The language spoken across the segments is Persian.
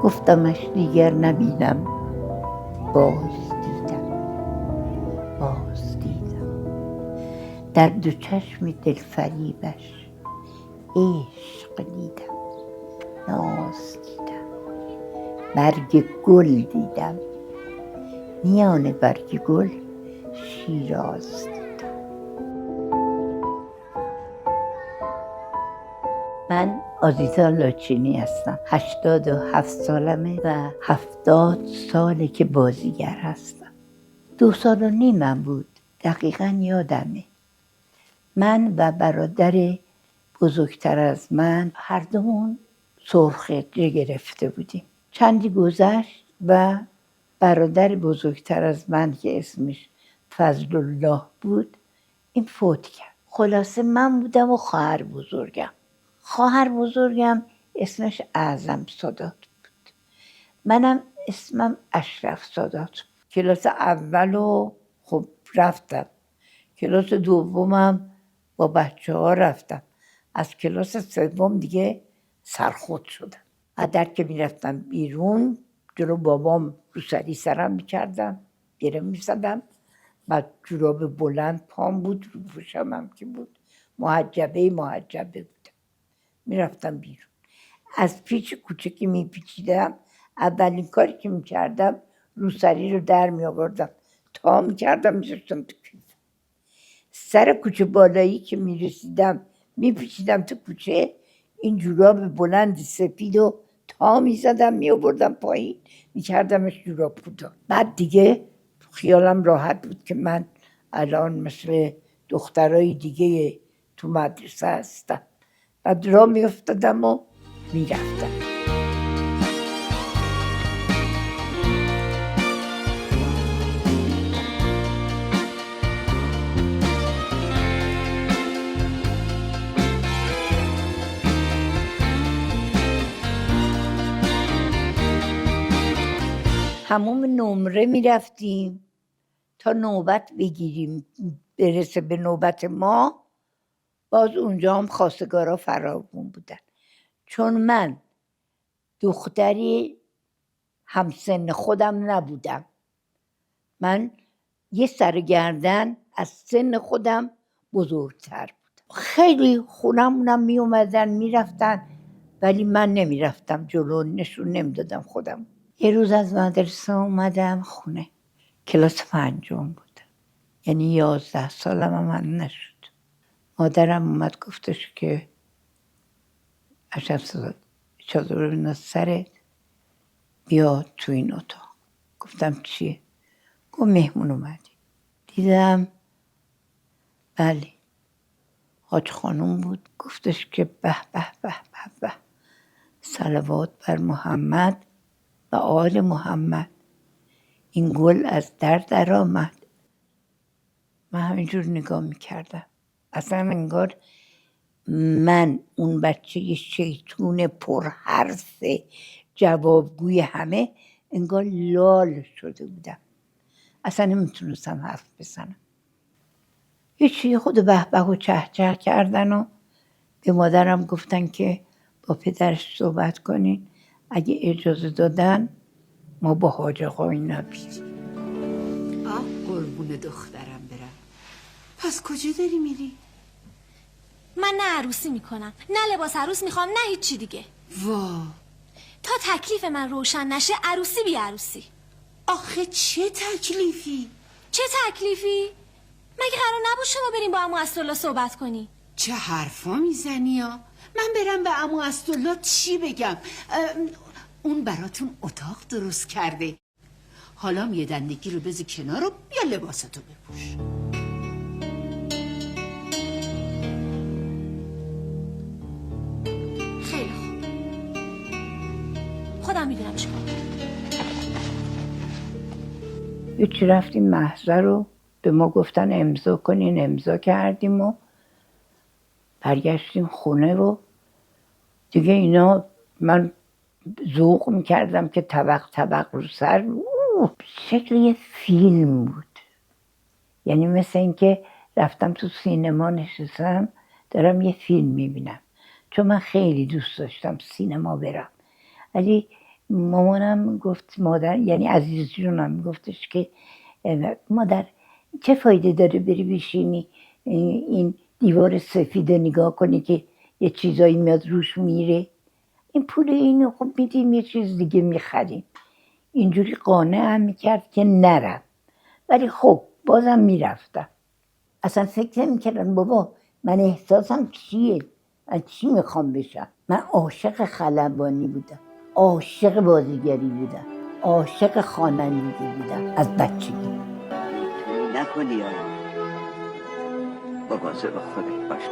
گفتمش دیگر نبینم، باز دیدم، باز دیدم در دو چشم دلفریبش عشق دیدم، ناز دیدم، برگ گل دیدم، میان برگ گل شیراز دیدم. من آزیتا لاچینی هستم. 87 سالمه و 70 ساله که بازیگر هستم. 2 سال و نیمم بود، دقیقا یادمه. من و برادر بزرگتر از من هر دومون سرخ-اقلی گرفته بودیم. چندی گذشت و برادر بزرگتر از من که اسمش فضل الله بود این فوت کرد. خلاصه من بودم و خواهر بزرگم. خواهر بزرگم اسمش اعظم سادات بود. منم اسمم اشرف سادات بود. کلاس اولو خب رفتم. کلاس دومم با بچه‌ها رفتم. از کلاس سوم دیگه سرخود شدم. در که میرفتم بیرون جلو بابام روسری سرم میکردم، گره میزدم. بعد جوراب بلند پام بود، رو پوشم هم که بود، محجبه بودم. میرفتم بیرون. از پیچ کوچه که میپیچیدم اولین کاری که میکردم روسری رو در میآوردم، تا میکردم میذاشتم تو کیف. سر کوچه بالایی که میرسیدم میپیچیدم تو کوچه، این جوراب بلند سفید و تا میزدم میآوردم پایین، میکردمش جوراب پوتا. بعد دیگه خیالم راحت بود که من الان مثل دخترای دیگه تو مدرسه هستم. بعد راه میافتادم و میرفتم. هموم نمره میرفتیم تا نوبت بگیریم، برسه به نوبت ما. باز اونجا هم خواستگارا فراوون بودن. چون من دختری همسن خودم نبودم، من یه سرگردن از سن خودم بزرگتر بودم. خیلی خونمونم می اومدن میرفتن، ولی من نمیرفتم جلو، نشون نمیدادم خودم. یه روز از مدرسه اومدم خونه، کلاس 5 بودم، یعنی 11 سالم هم نشد. مادرم اومد گفتش که اشرف چادر بنداز از سرت، بیا تو این اتاق. گفتم چیه؟ گفت مهمون اومدی. دیدم بله حاج خانوم بود. گفتش که به به به به به، صلوات بر محمد و آل محمد، این گل از در آمد. من همینجور نگاه میکردم، اصلا انگار من اون بچه شیطون پرحرف جوابگوی همه انگار لال شده بودم، اصلا نمیتونستم حرف بزنم. یه چیزی خود به به و چه چه کردن و به مادرم گفتن که با پدرش صحبت کنین، اگه اجازه دادن ما با حاج آقا اینا بیریم. قربون دخترم برم. پس کجا داری میری؟ من نه عروسی میکنم، نه لباس عروس میخوام، نه هیچی دیگه. وا، تا تکلیف من روشن نشه عروسی بی عروسی. آخه چه تکلیفی؟ چه تکلیفی؟ مگه قرار نبود شما بریم با عمو اسدالله صحبت کنی؟ چه حرفا میزنی ها؟ من برم به عمو اسدالله چی بگم؟ اون براتون اتاق درست کرده. حالا یه دندگی رو بذار کنار و بیا لباستو بپوش. خیلی خوب، خودم میدونم چیکار کنم. یکی رفتیم محضر رو به ما گفتن امضا کنین، امضا کردیم و برگشتیم خونه و دیگه اینا من ذوق میکردم که طبق طبق رو سر، شکل یه فیلم بود. یعنی مثل این که رفتم تو سینما نشستم دارم یه فیلم میبینم، چون من خیلی دوست داشتم سینما برم. ولی مامانم گفت مادر، یعنی عزیز جونم گفتش که مادر چه فایده داره بری بشینی این دیوار سفید نگاه کنی که یه چیزایی میاد روش میره، این پول اینو خب میدیم یه چیز دیگه میخریم. اینجوری قانعم میکرد که نرم، ولی خب بازم میرفتم. اصلا فکر نمیکردم بابا من احساسم چیه، من چی میخوام بشم. من عاشق خلبانی بودم، عاشق بازیگری بودم، عاشق خوانندگی بودم از بچگی. نکنی یا مواظب خودت باش.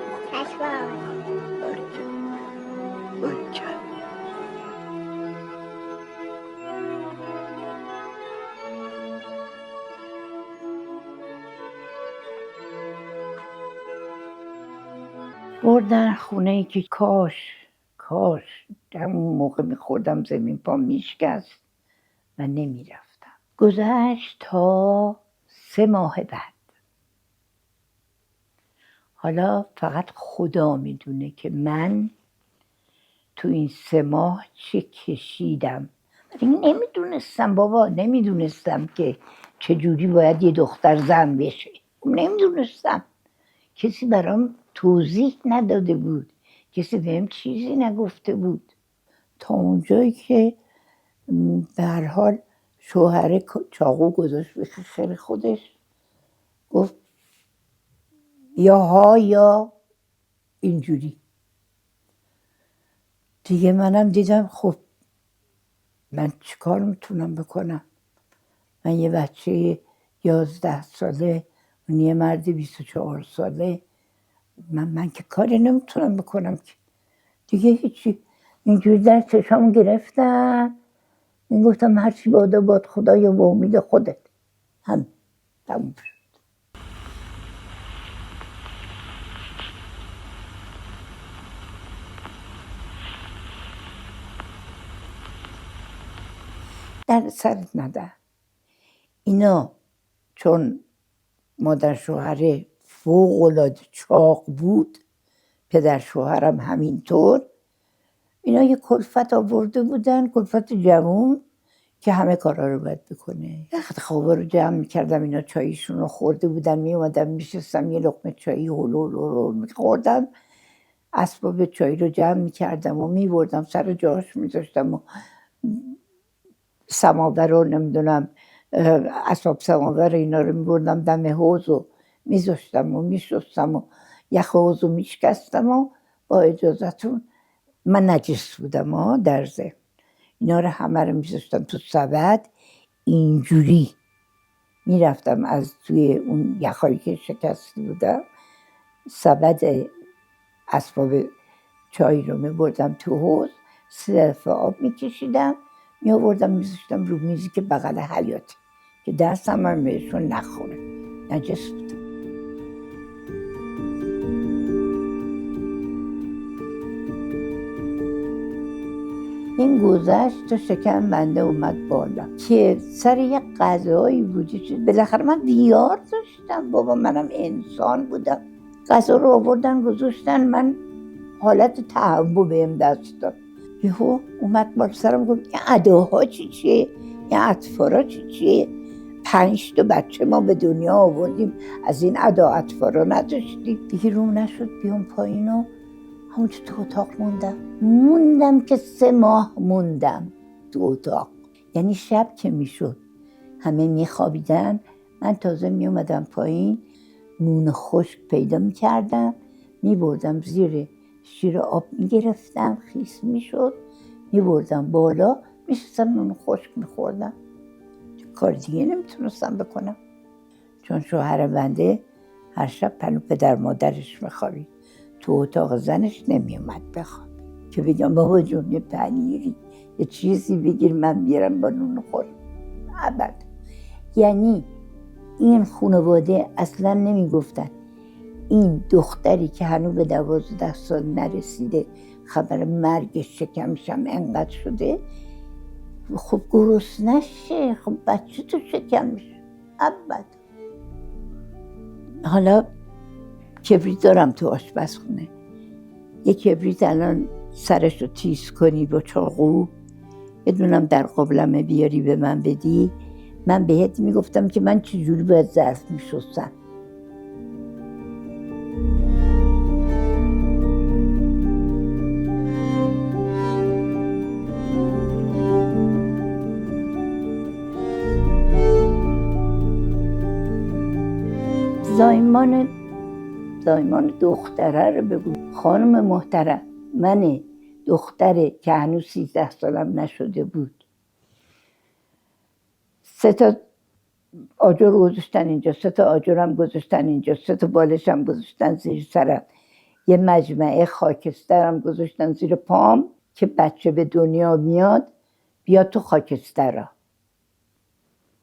باریکن. بردن خونه ای که کاش همون موقع میخوردم زمین پا میشکست و نمیرفتم. گذشت تا 3 ماه بعد. حالا فقط خدا میدونه که من تو این 3 ماه چه کشیدم. ولی نمیدونستم بابا، نمیدونستم که چجوری باید یه دختر زن بشه. نمیدونستم، کسی برام توضیح نداده بود، کسی بهم چیزی نگفته بود، تا اونجایی که به هر حال شوهر چاقو گذاشت به خیر خودش، گفت یا ها یا اینجوری. دیگه منم دیدم خب من چیکار میتونم بکنم. من یه بچه 11 ساله، اون یه مرد 24 ساله، من که کاری نمیتونم بکنم که. دیگه هیچی، اینجوری در چشام گرفتم، این گفتم هرچی بادا باد خدایا با امید خودت. هم تموم شد. در سرت نده. اینا چون مادر شوهر فوق‌العاده چاق بود، پدر شوهرم همینطور، اینا یه کلفت آورده بودن، کلفت جوون که همه کارا رو باید بکنه. رخت خوابا رو جمع میکردم، اینا چاییشون رو خورده بودن، میومدم میشستم یه لقمه چایی هلو میخوردم، اسباب چایی رو جمع میکردم و میبردم سر جاش میذاشتم و سماور رو نمیدونم اسباب سماور اینا رو میبردم دم حوض و میذاشتم و میشستم و یخ حوض رو میشکستم و با اجازتون، من نجس بودم در ذهن، اینا رو همه رو میذاشتم تو سبد، اینجوری میرفتم از توی اون یخایی که شکسته بودم، سبد اسباب چای رو میبردم تو حوض، 3 دفعه آب میکشیدم، میآوردم میذاشتم رو میزی که بغل حیاتی که دستم هم بهشون نخوره، نجس بودم. این گذشت تا شکم بنده اومد بالا که سر یه غذایی بود. بالاخره من بیار داشتم بابا، منم انسان بودم. غذا رو آوردن گذاشتن، من حالت تهوع بهم دست داد. یهو اومد بالا سرم گفت این اداها چیه؟ این اطفارا چیه؟ 5 تا بچه ما به دنیا آوردیم، از این ادا اطفارا نداشتیم. دیگه روم نشد بیام پایین و همونجا تو اتاق موندم که 3 ماه موندم تو اتاق. یعنی شب که میشد همه میخوابیدن، من تازه میومدم پایین، نون خشک پیدا میکردم، میبردم زیر شیر آب میگرفتم، خیس میشد، میبردم بالا، میشستم نون خشک میخوردم. کار دیگه نمیتونستم بکنم، چون شوهر بنده هر شب پنو پدر مادرش میخوابید، تو اتاق زنش نمیومد بخواب که بگم بابا جون یه پنیری یه چیزی بگیر من بیارم با نون خور. ابد. یعنی این خانواده اصلا نمیگفتن این دختری که هنوز به 12 سال نرسیده خبر مرگ شکمشم انقدر شده، خب گرسنه شه، خب بچه تو شکمش. ابد. حالا کبریت دارم تو آشپزخونه، یه کبریت الان سرش رو تیز کنی با چاقو، بدونم در قبلمه بیاری به من بدی، من بهت میگفتم که من چجوری باید ظرف میشستم. زایمان دختره رو بگو. خانم محترم، من دختره که هنوز 13 سالم نشده بود، 3 تا آجر گذاشتن اینجا، 3 تا آجرم گذاشتن اینجا، 3 تا بالشم گذاشتن زیر سرم، یه مجمعه خاکسترم گذاشتن زیر پام که بچه به دنیا میاد بیا تو خاکسترها،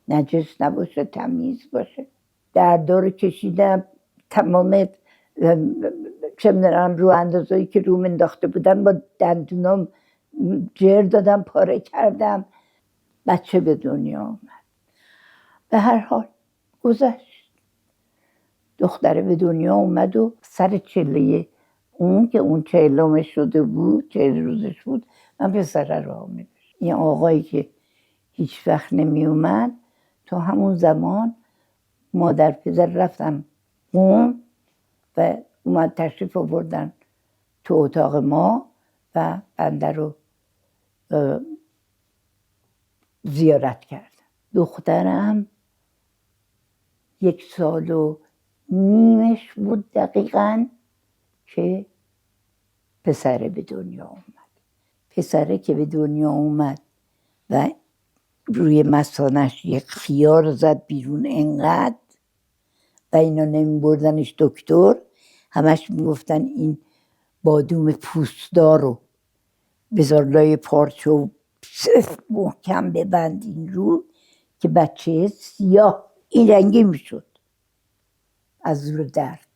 نجس نباشه، تمیز باشه. دردا رو کشیدم، تمام چه می‌دونم رو اندازه‌ای که روم انداخته بودن با دندونام جر دادم، پاره کردم، بچه به دنیا آمد. به هر حال گذشت، دختره به دنیا اومد و سر چله اون که اون 40 شده بود، 40 روزش بود، من پسره رو حامل شدم. این آقایی که هیچ وقت نمی اومد، تا همون زمان مادر پدر رفتم اون و اومد تشریف آوردن تو اتاق ما و بنده رو زیارت کردن. دخترم 1 سال و نیمش بود دقیقاً که پسره به دنیا اومد. پسره که به دنیا اومد و روی مثانش یک خیار زد بیرون انقدر و اینا نمی بردنش دکتر، همش میگفتن این بادوم پوستدار رو بذار لای پارچه و محکم ببندین رو که بچه سیاه این رنگی میشد از زور درد.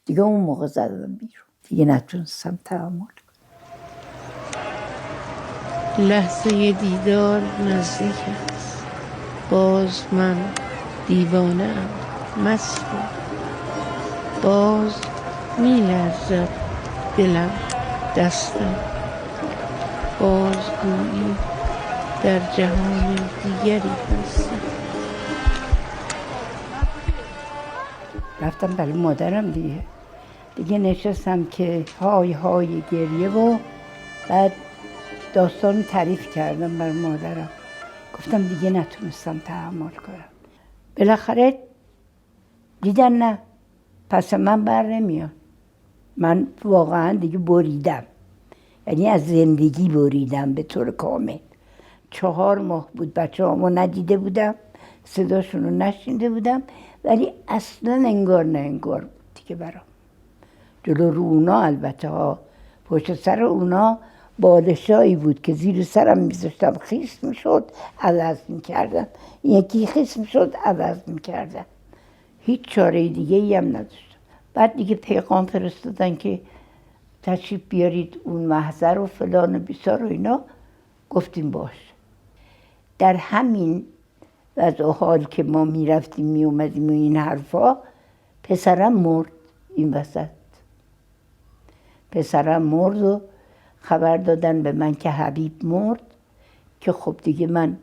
دیگه اون موقع زدم بیرون، دیگه نتونستم تحمل کنم. لحظه دیدار نزدیک است، باز من دیوانه ام، مستم، باز می لرزد دلم، دستم، باز گویی در جهان دیگری هستم. رفتم برای مادرم دیگه نشستم که های های گریه و بعد داستان تعریف کردم بر مادرم. گفتم دیگه نتونستم تحمل کنم. بالاخره دیدن نه، پس من بر نمیاد. من واقعا دیگه بریدم، یعنی از زندگی بریدم به طور کامل. 4 ماه بود بچه هامو ندیده بودم، صداشون رو نشنیده بودم، ولی اصلا انگار نه انگار بود دیگه برام. جلو رو اونا البته ها، پشت سر اونا بالشایی بود که زیر سرم میذاشتم خیس میشد، عوض میکردم، یکی خیس میشد عوض میکردم، هیچ چاره دیگه ای هم نداشتم. بعد دیگه پیغام فرستادن که تشریف بیارید اون محضر و فلان و بیسار و اینا. گفتیم باش. در همین وضع و حال که ما میرفتیم میومدیم و این حرفا، پسرم مرد این وسط. پسرم مرد و خبر دادن به من که حبیب مرد، که خب دیگه من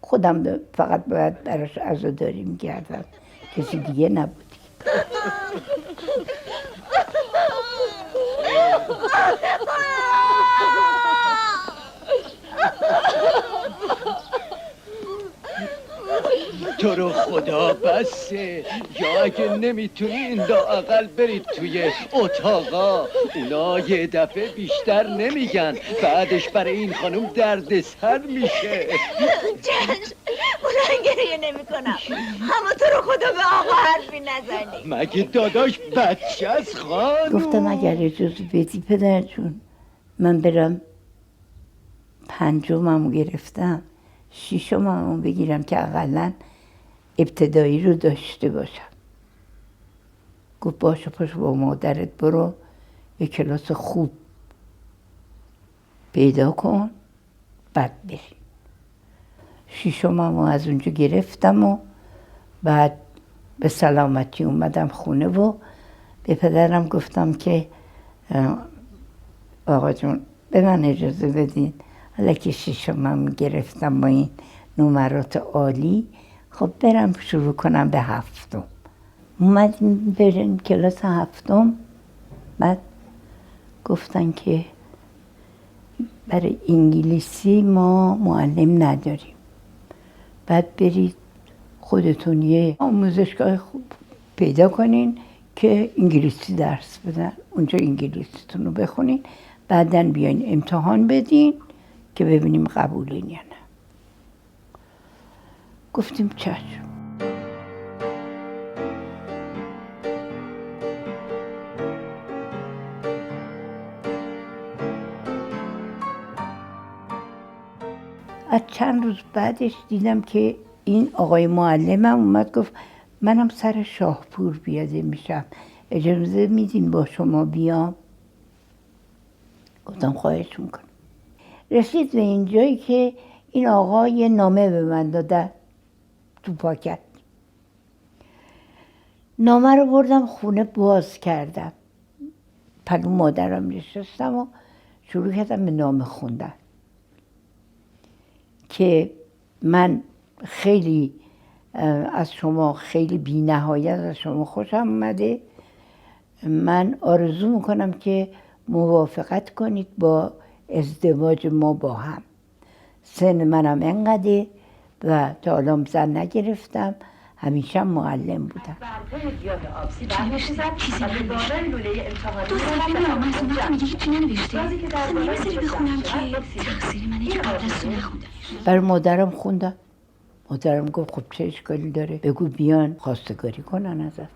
خودم فقط باید براش عزاداری میکردم، کسی دیگه نبود. تو رو خدا بسه، یا اگه نمیتونین لااقل برید توی اتاقا، اونا یه دفعه بیشتر نمیگن، بعدش برای این خانم دردسر میشه. چشم، اونا گریه نمی کنم، اما تو رو خدا به آقا حرفی نزنی. مگه داداش بچه از خانم؟ گفتم اگر اجازه بدی پدر جون، من برم 5مو گرفتم، 6مو بگیرم که اقلا ابتدایی رو داشته باشم. گفت باشه پاشو با مادرت برو یه کلاس خوب پیدا کن بعد بریم. 6مو از اونجا گرفتم و بعد به سلامتی اومدم خونه و به پدرم گفتم که آقا جون به من اجازه بدین حالا که ششمم گرفتم با این نمرات عالی، خب برم شروع کنم به هفتم. اومدیم بریم کلاس هفتم، بعد گفتن که برای انگلیسی ما معلم نداریم، بعد برید خودتون یه آموزشگاه خوب پیدا کنین که انگلیسی درس بدن، اونجا انگلیسیتون رو بخونین، بعدن بیاین امتحان بدین که ببینیم قبولین یا نه. گفتیم چشم. از چند روز بعدش دیدم که این آقای معلمم اومد گفت منم سر شاهپور پیاده میشم، اجازه میدین با شما بیام؟ گفتم خواهش میکنم. رسید به این جایی که این آقا یه نامه به من داده تو پاکت. نامه رو بردم خونه باز کردم، پلو مادرم نشستم و شروع کردم به نامه خوندن که من خیلی از شما، خیلی بی نهایت از شما خوشم اومده. من آرزو میکنم که موافقت کنید با ازدواج ما با هم. سن منم انقدره و تا حالا زن نگرفتم، همیشه معلم بودم. دو صفحه نامه از اونها میگه هیچی ننوشته؟ اصلا نمیذاری بخونم که تقصیر منه که قبل از تو نخوندم. برای مادرم خوندم. مادرم گفت خب چه اشکالی داره، بگو بیان خواستگاری کنن ازت.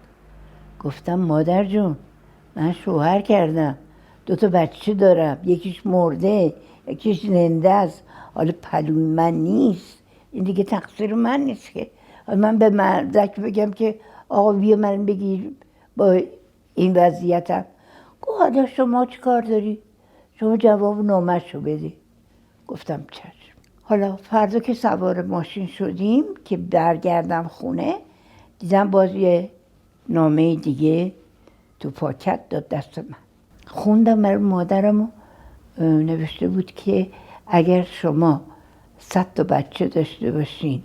گفتم مادر جون من شوهر کردم، 2 بچه دارم، یکیش مرده یکیش زنده است، حالا پلوی من نیست، این دیگه تقصیر من نیست که من به مردک بگم که آقا بیا من بگیر با این وضعیتم. گفت حالا شما چی کار داری؟ شما جواب نامه‌شو بدی. گفتم چشم. حالا فردا که سوار ماشین شدیم که برگردم خونه، دیدم باز یه نامه دیگه تو پاکت داد دست من. خوندم برای مادرم و نوشته بود که اگر شما 100 بچه داشته باشین،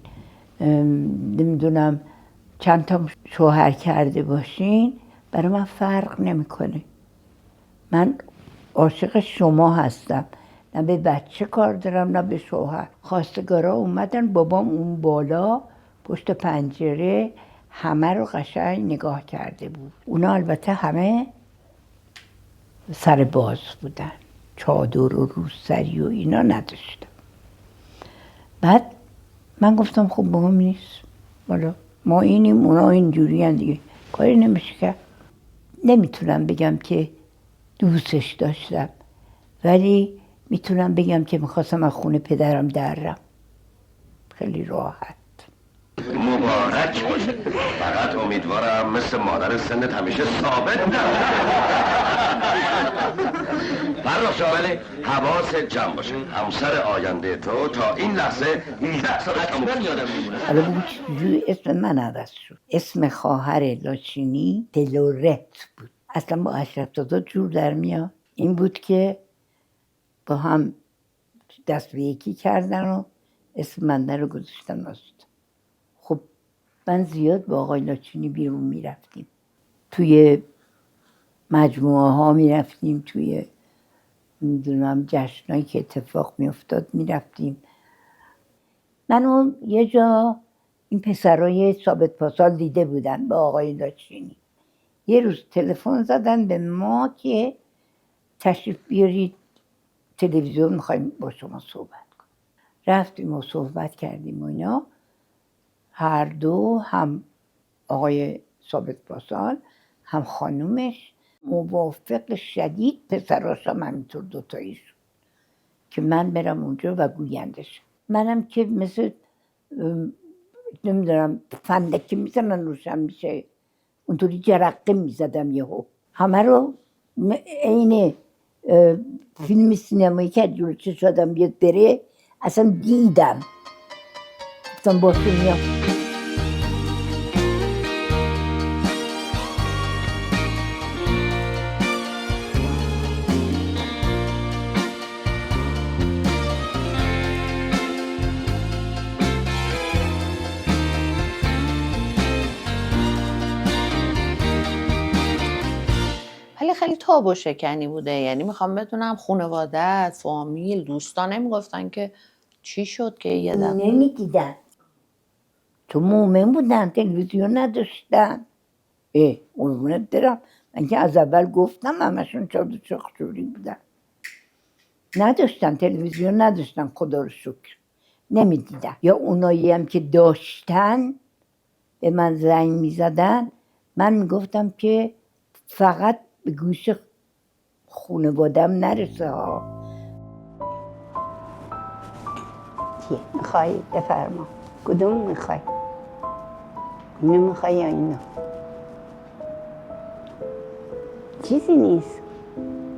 نمیدونم چند تا شوهر کرده باشین، برای من فرق نمیکنه. من عاشق شما هستم، نه به بچه کار دارم نه به شوهر. خواستگارا اومدن، بابام اون بالا پشت پنجره همه رو قشنگ نگاه کرده بود. اونا البته همه سر باز بودن، چادر و روسری و اینا نداشتم. بعد من گفتم خب مهم نیست، والا ما اینیم اونا اینجوری هم دیگه، کاری نمیشه کرد. نمیتونم بگم که دوستش داشتم، ولی میتونم بگم که میخواستم از خونه پدرم درم. خیلی راحت. مبارک باشه. فقط امیدوارم مثل مادر سنت همیشه ثابت فرخ شامل حواست جمع باشه. همسر آینده تو تا این لحظه 18 سالش حتما یادم میمونه. حالا بگو چجوری اسم من عوض شد. اسم خواهر لاشینی دلورت بود. اصلا با اشرف‌زاده جور در میاد. این بود که با هم دست به یکی کردن و اسم من رو گذاشتن واسه. خب من زیاد با آقای لاچینی بیرون میرفتیم، توی مجموعه ها میرفتیم، توی نمیدونم جشنایی که اتفاق میافتاد میرفتیم. منو یه جا این پسرای ثابت پاسال دیده بودن با آقای لاچینی. یه روز تلفن زدن به ما که تشریف بیارید تلویزیون، میخوایم با شما صحبت کنیم. رفتیم و صحبت کردیم و اینا. هر دو، هم آقای ثابت پاسال هم خانومش، موافق شدید، پسراش هم همینطور دوتاییشون، که من برم اونجا و گویندش. منم که مثل نمیدونم فندکی میزنن روشن میشه، اونطوری جرقه میزدم یهو. همه رو عین فیلم سینمایی که جلو چشم آدم بیاد بره اصلا دیدم. گفتم باشه میام. تابو شکنی بوده؟ یعنی میخوام بدونم خانواده‌ات، فامیل، دوستان نمیگفتن که چی شد که یه دفعه نمیدیدن. تو مومن بودن، تلویزیون نداشتن. قربونت برم، من که از اول گفتم همشون چاد و چاخچوری بودن. نداشتن تلویزیون، نداشتن، خدا رو شکر نمیدیدن. یا اونایی هم که داشتن به من زنگ میزدن، من میگفتم که فقط به گوش خانوادم نرسه ها. میخوای بفرما، کدوم میخوای؟ اینو میخوای یا اینو؟ چیزی نیست،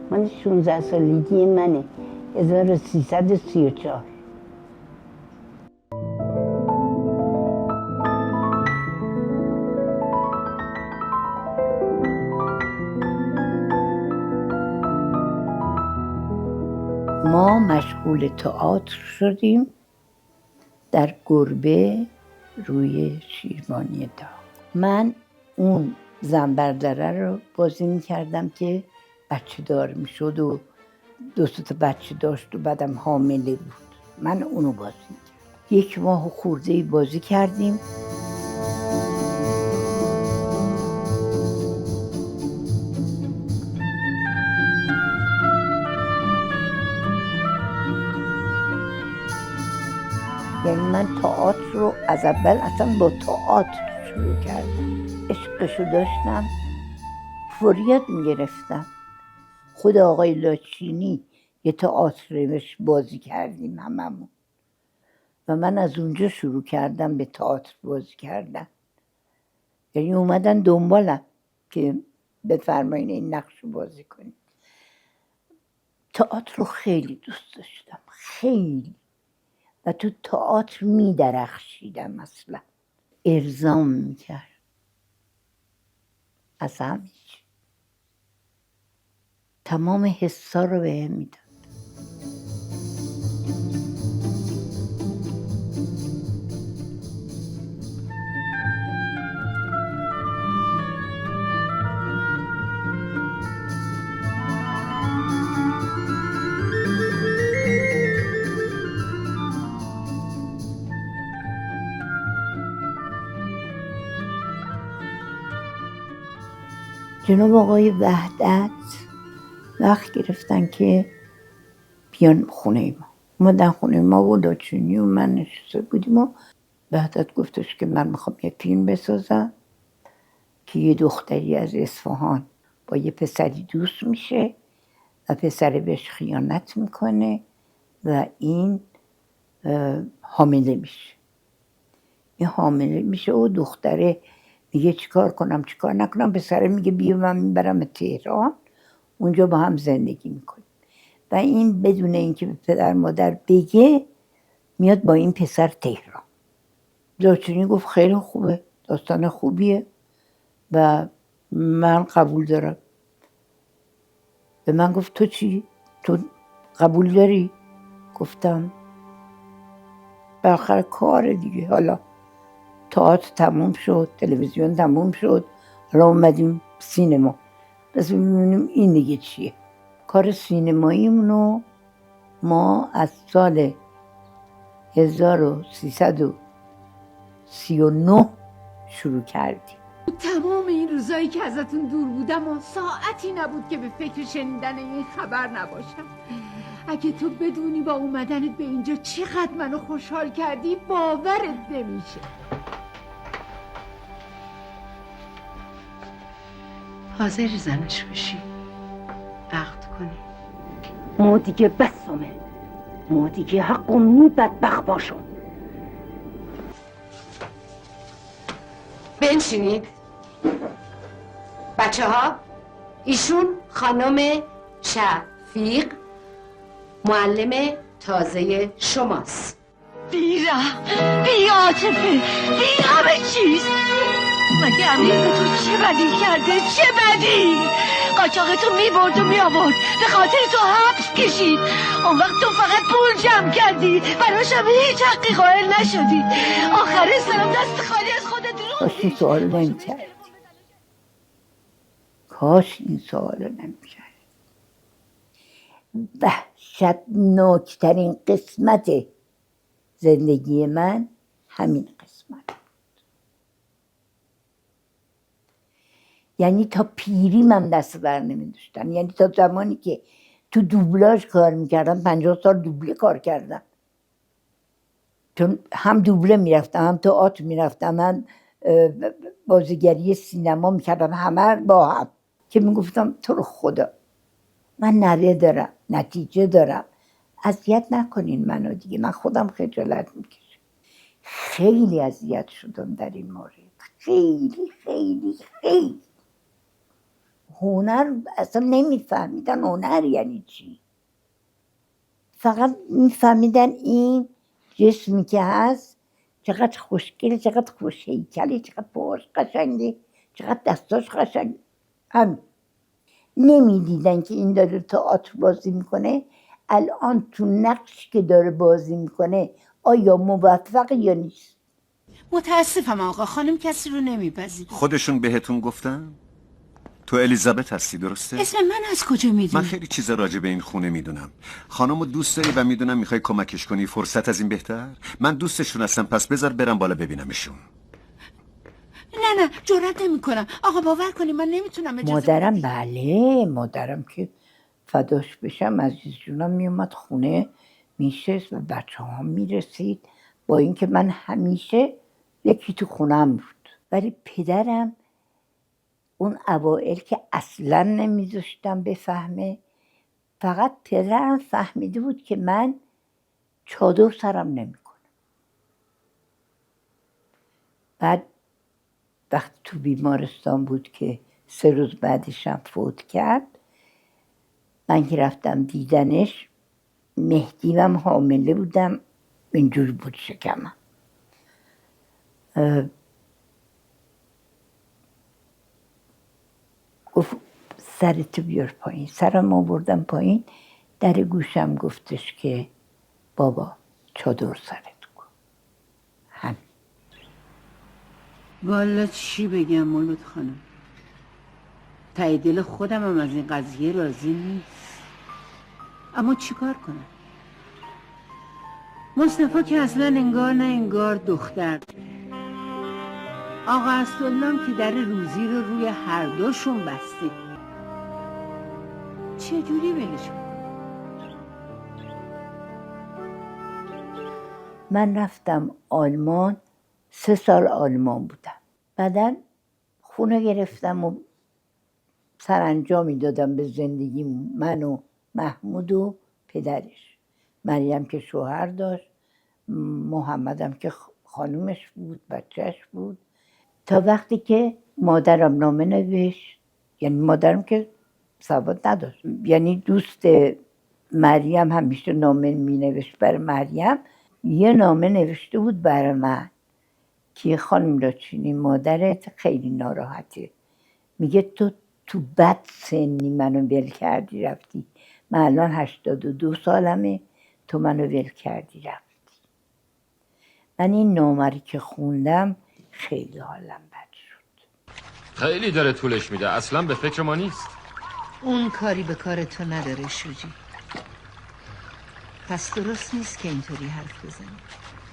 من 16 سالگی منه، 1334. ما مشغول تئاتر شدیم در گربه روی شیروانی داغ. من اون زنبردره رو بازی میکردم که بچه دار میشد و 2 تا بچه داشت و بعدم حامله بود. من اونو بازی میکردم. 1 ماه خورده بازی کردیم. یعنی من تئاتر رو از اول اصلا با تئاتر شروع کردم. عشقشو داشتم، فریاد میگرفتم. خود آقای لاچینی یه تئاترش بازی کردیم هممون و من از اونجا شروع کردم به تئاتر بازی کردن. یعنی اومدن دنبالم که بفرمایین این نقش رو بازی کنید. تئاتر رو خیلی دوست داشتم، خیلی، و تو تئاتر میدرخشیدم. اصلا ارزام میکرد از همه چی. تمام حسا رو بهم میداد. جناب آقای وحدت وقت گرفتن که بیان خونه ما. اومدن خونه ما و لاچینی و من نشسته بودیم و وحدت گفتش که من میخوام یه فیلم بسازم که یه دختری از اصفهان با یه پسری دوست میشه و پسر بهش خیانت میکنه و این حامله میشه. این حامله میشه و دختره میگه چیکار کنم چیکار نکنم. پسره میگه بیا من میبرم تهران، اونجا با هم زندگی میکنیم. و این بدون اینکه به پدر مادر بگه میاد با این پسر تهران. لاچینی گفت خیلی خوبه، داستان خوبیه و من قبول دارم. به من گفت تو چی؟ تو قبول داری؟ گفتم بالاخره کار دیگه. حالا تئاتر تموم شد، تلویزیون تموم شد، حالا اومدیم سینما، بس ببینیم این دیگه چیه. کار سینماییمونو ما از سال 1339 شروع کردیم. تمام این روزایی که ازتون دور بودم و ساعتی نبود که به فکر شنیدن این خبر نباشم. اگه تو بدونی با اومدنت به اینجا چقدر منو خوشحال کردی باورت نمیشه. حاضری زنش بشی، عقد کنی؟ ما دیگه بسمه، ما دیگه حقمونی بدبخت باشم. بنشینید بچه ها. ایشون خانم شفیق، معلم تازه شماست. بی عاطفه، بی همه چیز. مگه امیر به تو چه بدی کرده؟ چه بدی؟ قاچاقتو میبرد و میآورد، به خاطر تو حبس کشید. اون وقت تو فقط پول جمع کردی، براشم هیچ حقی قائل نشدی. آخر سرم دست خالی از خودت رو کاشی سوال نمی‌کردی، کاش این سوالو نمیکرد. وحشتناکترین قسمت زندگی من همین قسمت بود. یعنی تا پیری من دست بر نمیداشتم. یعنی تا زمانی که تو دوبلاژ کار میکردم، 50 سال دوبله کار کردم، چون هم دوبله میرفتم، هم تئاتر میرفتم، هم بازیگری سینما میکردم، همه با هم، که میگفتم تو رو خدا من نره دارم، نتیجه دارم، اذیت نکنین منو دیگه، من خودم خجالت میکشم. خیلی اذیت شدم در این مورد، خیلی خیلی خیلی. هنر اصلا نمیفهمیدن هنر یعنی چی، فقط میفهمیدن این جسمی که هست چقدر خوشگله، چقدر خوش هیکله، چقدر پاهاش قشنگه، چقدر دستاش قشنگه. همین. نمیدیدن که این داره تئاتر بازی میکنه، الان تو نقش که داره بازی میکنه آیا موفق یا نیست. متاسفم آقا خانم کسی رو نمیپذیره. خودشون بهتون گفتن؟ تو الیزابت هستی درسته؟ اسم من از کجا میدونی؟ من خیلی چیزا راجع به این خونه میدونم. خانمو دوست داری و میدونم میخوای کمکش کنی، فرصت از این بهتر؟ من دوستشون هستم، پس بذار برم بالا ببینمشون. نه جرئت نمیکنم آقا، باور کنی من نمیتونم اجازه مادرم بله، مادرم که فداش بشم عزیز جونم میومد خونه میشست و بچه ها میرسید، با اینکه من همیشه یکی تو خونم بود. ولی پدرم اون اوائل که اصلا نمیذاشتم بفهمه، فقط پدرم فهمیده بود که من چادر سرم نمیکنم. بعد وقتی تو بیمارستان بود که 3 روز بعدشم فوت کرد، من که رفتم دیدنش، مهدیم حامله بودم، اینجوری بود شکمم. گفت سرتو بیار پایین. سرم آوردم پایین، در گوشم گفتش که بابا چادر سرت کن. همین. والا چی بگم مولود خانم، ته دل خودم هم از این قضیه راضی نیست، اما چیکار کنم؟ مصطفی که اصلا انگار نه انگار دختر، آقا اسدالله که در روزی رو روی هر دوشون بسته، چجوری ولش کنم؟ من رفتم آلمان، 3 سال آلمان بودم. بعدن خونه گرفتم و سرانجامی دادم به زندگی، من و محمود و پدرش. مریم که شوهر داشت، محمدم که خانومش بود، بچهش بود. تا وقتی که مادرم نامه نوشت، یعنی مادرم که سواد نداشت، یعنی دوست مریم همیشه نامه می نوشت برای مریم، یه نامه نوشته بود برای من که خانم لاچینی مادرت خیلی ناراحته، میگه تو بد سنی منو ول کردی رفتی، من الان 82 سالمه، تو منو ول کردی رفتی. من این نامه که خوندم خیلی حالم بد شد. خیلی داره طولش میده، اصلا به فکر ما نیست. اون کاری به کار تو نداره شوجی، پس درست نیست که اینطوری حرف بزنی.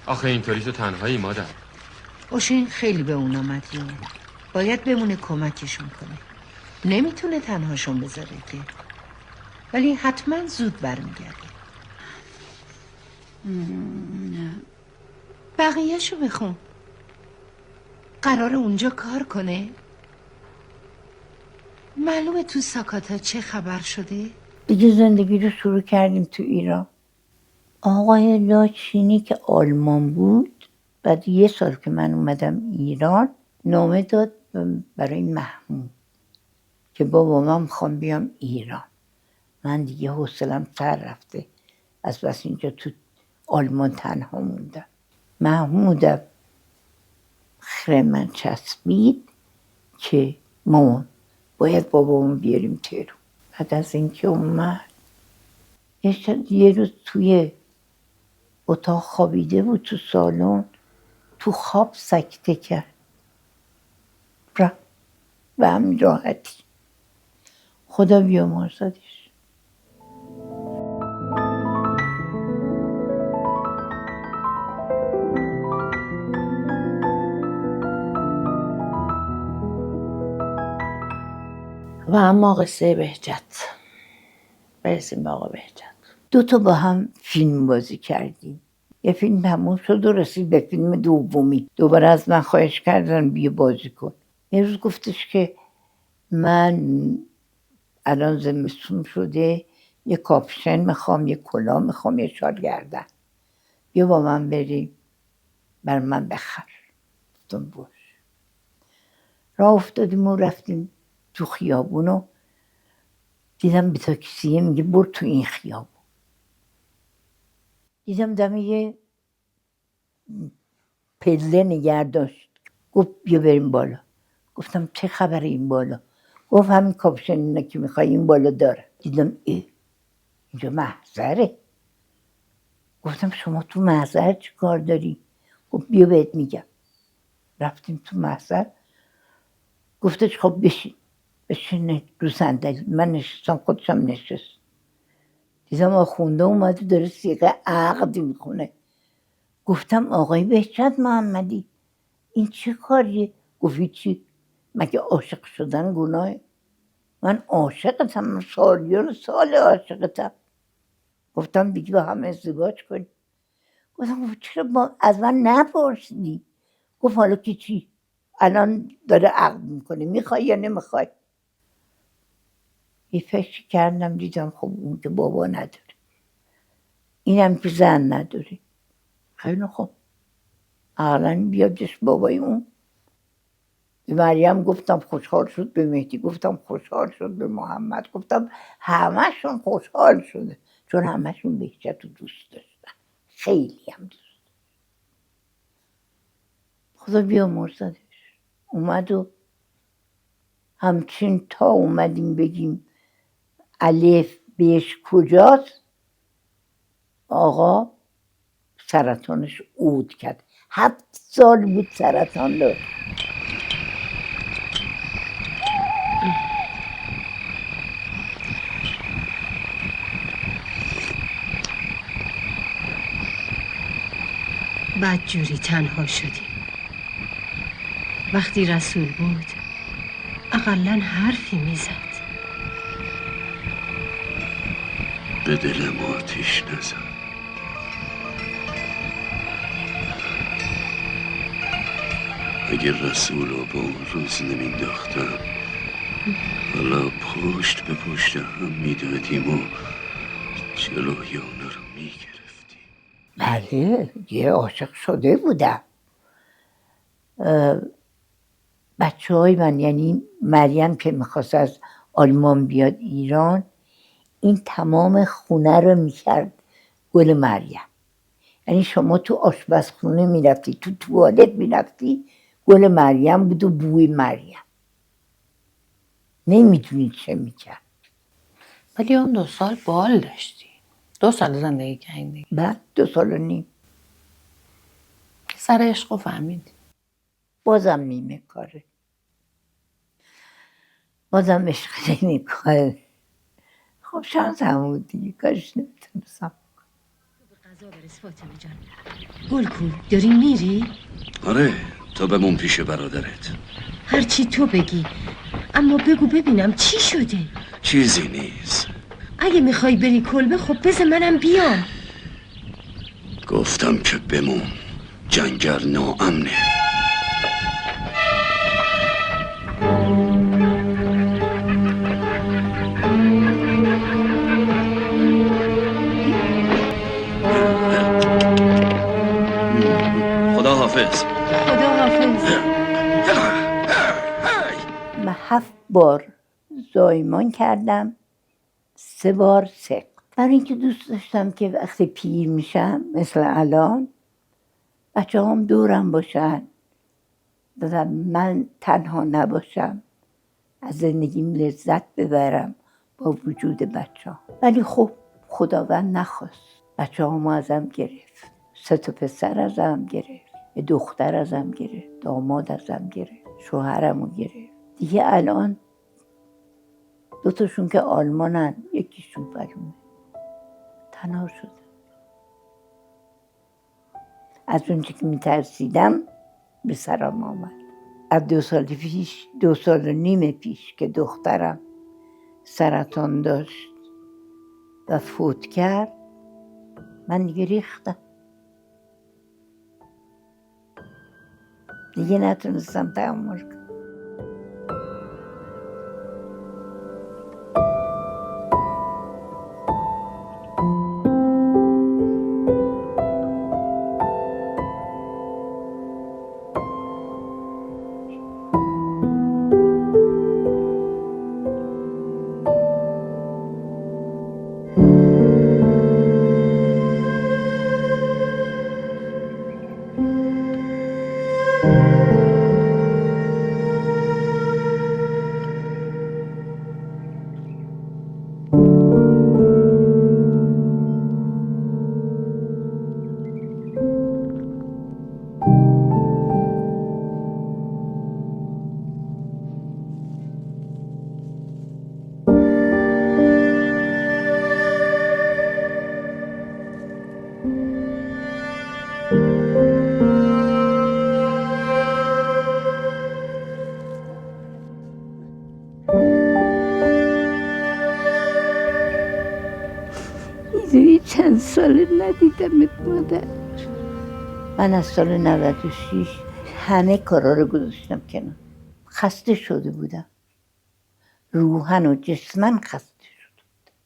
آخه اینطوری تو تنهایی مادر. اوشین خیلی به اونا مدیونه، باید بمونه کمکشون کنه، نمیتونه تنهاشون بذاره که، ولی حتما زود برمیگرده. بقیهشو بخون، قراره اونجا کار کنه. معلومه تو ساکاتا چه خبر شده؟ دیگه زندگی رو شروع کردیم تو ایران. آقای لاچینی که آلمان بود، بعد 1 سال که من اومدم ایران، نامه داد برای محمود که بابا من میخوام بیام ایران. من دیگه حوصلم سر رفته، از بس اینجا تو آلمان تنها موندم. محمودم خیلی من چسبید که مامان باید بابامون بیاریم تهران. بعد از اینکه اومد، یه روز توی اتاق خوابیده بود تو سالن، تو خواب سکته کرد، رفت به همین راحتی. خدا بیامرزدش. و اما قصه بهجت، برسیم به آقا بهجت. 2 تا با هم فیلم بازی کردیم. یه فیلم تموم شد و رسید به فیلم دومی. دوباره از من خواهش کردن بیا بازی کن. یه روز گفتش که من الان زمستون شده، یه کاپشن میخوام، یه کلاه میخوام، یه شال گردن، بیا با من بریم بر من بخر. گفتم باش. راه افتادیم و رفتیم تو خیابون و دیدم به تاکسیه میگه برو تو این خیابون. دیدم دم یه پله نگه داشت، گفت بیا بریم بالا. گفتم چه خبره این بالا؟ گفت همین کاپشن اینه که میخوای این بالا داره. دیدم اینجا محضره. گفتم شما تو محضر چی کار داری؟ گفت بیا بهت میگم. رفتیم تو محضر. گفتش خب بشین رو صندلی. من نشستم، خودشم نشست. دیدم آخونده اومده داره صیغه عقد میخونه. گفتم آقای بهجت محمدی این چه کاریه؟ گفت چی؟ مگه عاشق شدن گناهه؟ من عاشقتم، من سالیان سال عاشقتم. گفتم دیگه با هم ازدواج کنیم. گفتم چرا از من نپرسیدی؟ گفت حالا که چی؟ الان داره عقد میکنه، میخوای یا نمیخوای؟ یه فکر کردم دیدم خب اون که بابا نداره، اینم که زن نداره، خیلی خوب اقلا بیادش بابای اون. به مریم گفتم خوشحال شد، به مهدی گفتم خوشحال شد، به محمد گفتم، همهشون خوشحال شده چون همهشون بهجت رو دوست داشتن، خیلی هم دوست. خدا بیامرزدش. اومد و همچین تا اومدیم بگیم الف بهش کجاست، آقا سرطانش عود کرد. 7 سال بود سرطان داشت. بدجوری تنها شدیم. وقتی رسول بود اقلن حرفی میزد. به دلم آتیش نزن. اگر رسول رو با اون روز نمینداختم حالا پشت به پشت هم میدادیم و جلوی اونا رو میگرفتیم. بله یه عاشق شده بودم. بچه های من یعنی مریم که میخواست از آلمان بیاد ایران، این تمام خونه رو میکرد گل مریم. یعنی شما تو آشپزخونه میرفتی، تو توالت میرفتی، گل مریم بود و بوی مریم. نمیدونی چه میکرد. ولی اون 2 سال بال داشتی، 2 سال زندگی کردی. بعد 2 سال و نیم سر عشق رو فهمیدی. بازم نیمه کاره، بازم عشق نمیکنه. خب شانس هم بود دیگه، کارش نمیتونستم. غذا برس فاطمه جان. گلکن داری میری؟ آره تو بمون پیش برادرت. هرچی تو بگی، اما بگو ببینم چی شده. چیزی نیست. اگه میخوای بری کلبه خب بذار منم بیام. گفتم که بمون، جنگل ناامنه. خدا حافظ. خدا حافظ. من 7 بار زایمان کردم، 3 بار سقط. برای اینکه دوست داشتم که وقتی پیر میشم مثل الان بچه هم دورم باشن و من تنها نباشم، از زندگیم لذت ببرم با وجود بچه ها. ولی خب خداوند نخواست، بچه هم ازم گرفت. 3 تا پسر ازم گرفت، یه دختر ازم گرفت، داماد ازم گرفت، شوهرمو گرفت. دیگه الان دوتاشون که آلمانن، یکیشون بلومه. تنها شده. از اونچه که میترسیدم به سرم آمد. از 2 سال و نیم پیش که دخترم سرطان داشت و فوت کرد، من دیگه ریختم. دیگه نتونستم تحمل کنم. چند سال ندیدمت مادر. من از سال 96 همه کارا رو گذاشتم کنار. خسته شده بودم. روحن و جسمن خسته شده بودم.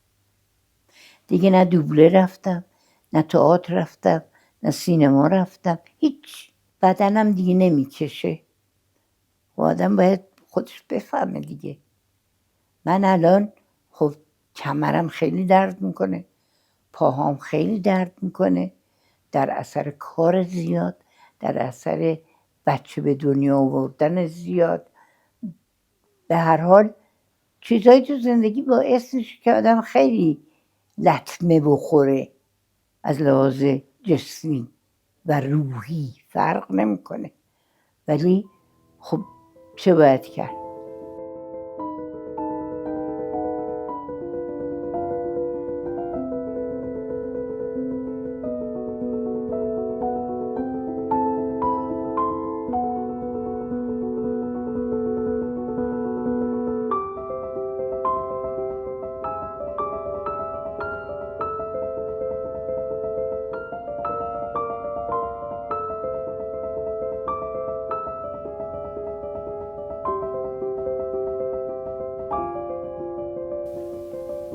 دیگه نه دوبله رفتم، نه تئاتر رفتم، نه سینما رفتم. هیچ. بدنم دیگه نمیکشه. و آدم باید خودش بفهمه دیگه. من الان خب کمرم خیلی درد میکنه، پاهام خیلی درد میکنه، در اثر کار زیاد، در اثر بچه به دنیا آوردن زیاد. به هر حال چیزایی تو زندگی باعث میشه که آدم خیلی لطمه بخوره. از لحاظ جسمی و روحی فرق نمیکنه. ولی خب چه باید کرد؟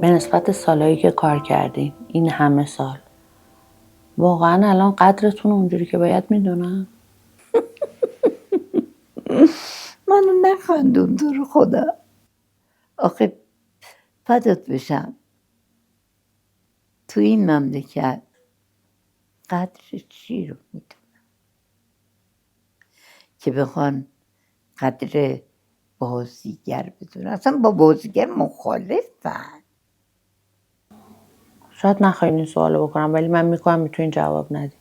به نسبت سالایی که کار کردیم این همه سال، واقعا الان قدرتون اونجوری که باید میدونم؟ منو نخندون تو رو خدا. آخه فدات بشم، تو این مملکت قدر چی رو میدونم که بخوان قدر بازیگر بدونن؟ اصلا با بازیگر مخالفن. شاید نخواین این سوالو بکنم، ولی من میکنم میتونین جواب ندی.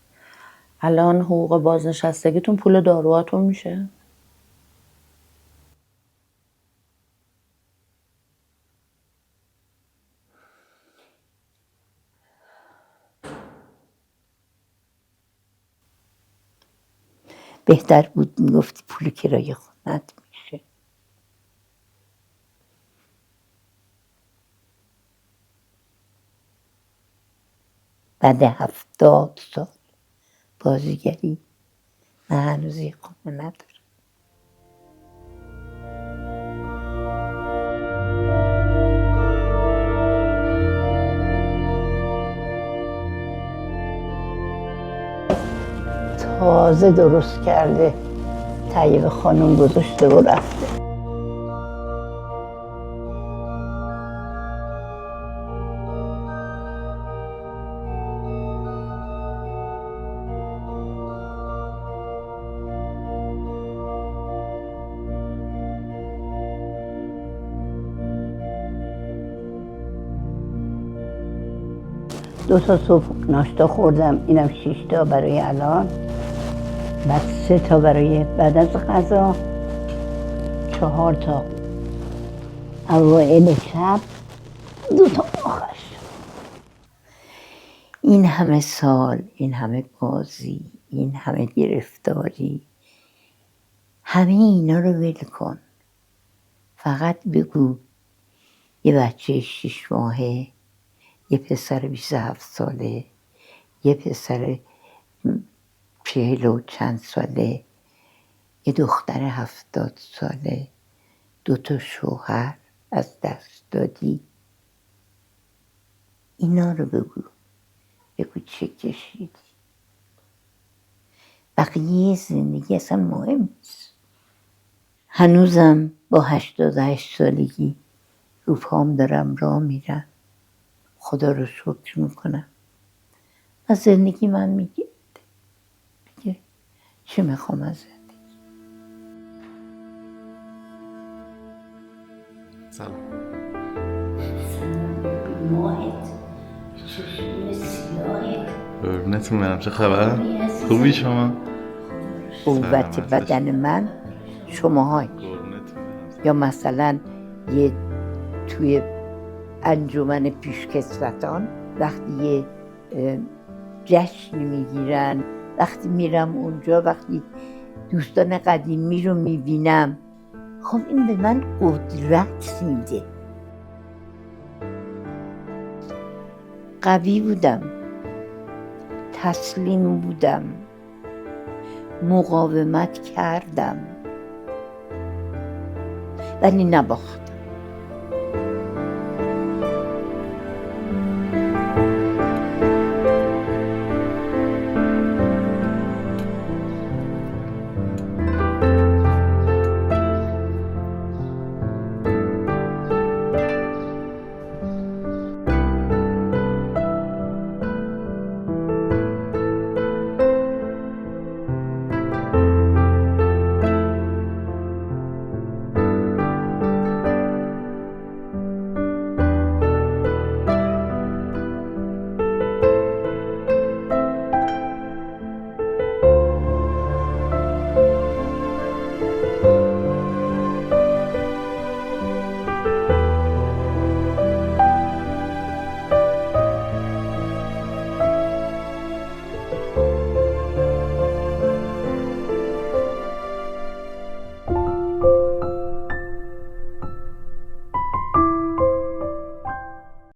الان حقوق بازنشستگیتون پول داروهاتون میشه؟ بهتر بود میگفتی پول کرایه خونت میشه. بعد 70 سال بازیگری من هنوز یک خونه ندارم. تازه درست کرده، طیب خانم گذاشته و رفته. دو تا صبح ناشتا خوردم، اینم 6 تا برای الان، بعد 3 تا برای بعد از غذا، 4 تا اوائل شب 2 تا آخر شب. این همه سال، این همه بازی، این همه گرفتاری، همه اینا رو ول کن. فقط بگو یه بچه 6 ماهه، یه پسر 27 ساله، یه پسر 40 و چند ساله، یه دختر 70 ساله، 2 تا شوهر از دست دادی. اینا رو بگو چه کشیدی. بقیه زندگی اصلا مهم نیست. هنوزم با 88 سالگی رو پام دارم راه میرم. خدا رو شکر میکنم. و زندگی من میگه چی میخوام از زندگی. سلام. ماهت چشمین سیاهت قربونتون برم. چه خبر؟ خوبی شما؟ قوت بدن من شماهای. یا مثلا یه توی انجمن پیشکسوتان وقتی یه جشن میگیرن، وقتی میرم اونجا، وقتی دوستان قدیمی رو میبینم، خب این به من قدرت میده. قوی بودم، تسلیم بودم، مقاومت کردم، ولی نباختم.